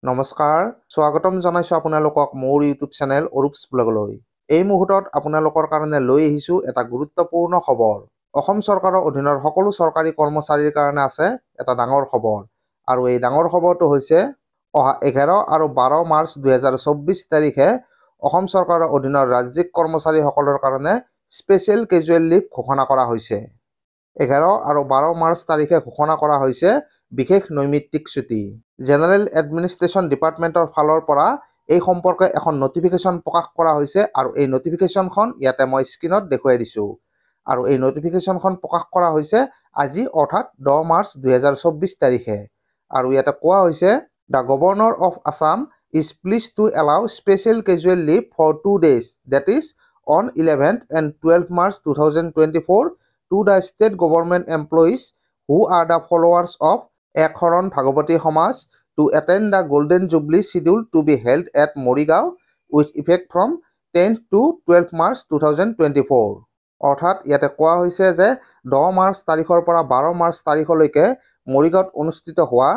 নমস্কাৰ স্বাগতম জনাইছো আপোনালোকক মোৰ ইউটিউব চেনেল অৰুপছ ব্লগলৈ। এই মুহূৰ্তত আপোনালোকৰ কাৰণে লৈ আহিছো এটা গুৰুত্বপূৰ্ণ খবৰ। অসম চৰকাৰৰ অধীনৰ সকলো চৰকাৰী কৰ্মচাৰীৰ কাৰণে আছে এটা ডাঙৰ খবৰ। আৰু এই ডাঙৰ খবৰটো হৈছে অহা 11 আৰু 12 মাৰ্চ 2024 তাৰিখে অসম চৰকাৰৰ অধীনৰ ৰাজ্যিক কৰ্মচাৰীসকলৰ কাৰণে স্পেচিয়েল কেজুৱেল লিভ ঘোষণা কৰা হৈছে। 11 আৰু 12 মাৰ্চ তাৰিখে ঘোষণা কৰা হৈছে বিশেষ নৈমিত্তিক ছুটি। জেনাৰেল এডমিনিষ্ট্ৰেশ্যন ডিপাৰ্টমেণ্টৰ ফালৰ পৰা এই সম্পৰ্কে এখন নটিফিকেশ্যন প্ৰকাশ কৰা হৈছে আৰু এই নটিফিকেশ্যনখন ইয়াতে মই স্ক্ৰীনত দেখুৱাই দিছোঁ। আৰু এই নটিফিকেশ্যনখন প্ৰকাশ কৰা হৈছে আজি অৰ্থাৎ 10 মাৰ্চ 2024 তাৰিখে। আৰু ইয়াতে কোৱা হৈছে the governor of Assam is pleased to allow special casual leave for 2 days that is on 11th and 12th March 2024 to the state government employees who are the followers of Ekharon Bhagavati Samaj to attend the Golden Jubilee scheduled to be held at Morigao with effect from 10th to 12th March 2024. অৰ্থাৎ ইয়াতে কোৱা হৈছে যে 10 March তাৰিখৰ পৰা 12 March তাৰিখলৈকে মৰিগাঁৱত অনুষ্ঠিত হোৱা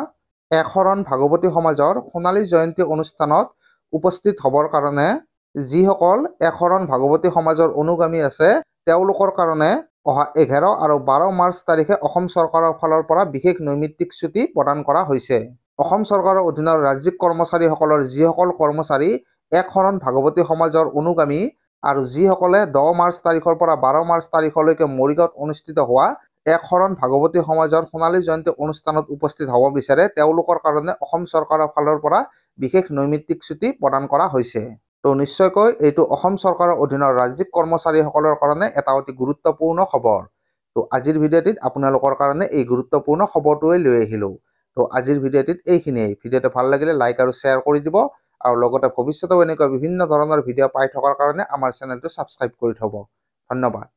একশৰণ ভাগৱতী সমাজৰ সোণালী জয়ন্তী অনুষ্ঠানত উপস্থিত হ'বৰ কাৰণে যিসকল একশৰণ ভাগৱতী সমাজৰ অনুগামী আছে তেওঁলোকৰ কাৰণে অহা 11 আৰু 12 মাৰ্চ তাৰিখে অসম চৰকাৰৰ ফালৰ পৰা বিশেষ নৈমিত্তিক ছুটি প্ৰদান কৰা হৈছে। অসম চৰকাৰৰ অধীনৰ ৰাজ্যিক কৰ্মচাৰীসকলৰ যিসকল কৰ্মচাৰী একশৰণ ভাগৱতী সমাজৰ অনুগামী আৰু যিসকলে 10 মাৰ্চ তাৰিখৰ পৰা 12 মাৰ্চ তাৰিখলৈকে মৰিগাঁৱত অনুষ্ঠিত হোৱা একশৰণ ভাগৱতী সমাজৰ সোণালী জয়ন্তী অনুষ্ঠানত উপস্থিত হ'ব বিচাৰে তেওঁলোকৰ কাৰণে অসম চৰকাৰৰ ফালৰ পৰা বিশেষ নৈমিত্তিক ছুটি প্ৰদান কৰা হৈছে। তো নিশ্চয়কৈ এইটো অসম চৰকাৰৰ অধীনৰ ৰাজ্যিক কৰ্মচাৰীসকলৰ কাৰণে এটা অতি গুৰুত্বপূৰ্ণ খবৰ। তো আজিৰ ভিডিঅ'টিত আপোনালোকৰ কাৰণে এই গুৰুত্বপূৰ্ণ খবৰটোৱে লৈ আহিলোঁ। তো আজিৰ ভিডিঅ'টিত এইখিনিয়েই। ভিডিঅ'টো ভাল লাগিলে লাইক আৰু শ্বেয়াৰ কৰি দিব আৰু লগতে ভৱিষ্যতেও এনেকুৱা বিভিন্ন ধৰণৰ ভিডিঅ' পাই থকাৰ কাৰণে আমাৰ চেনেলটো ছাবস্ক্ৰাইব কৰি থ'ব। ধন্যবাদ।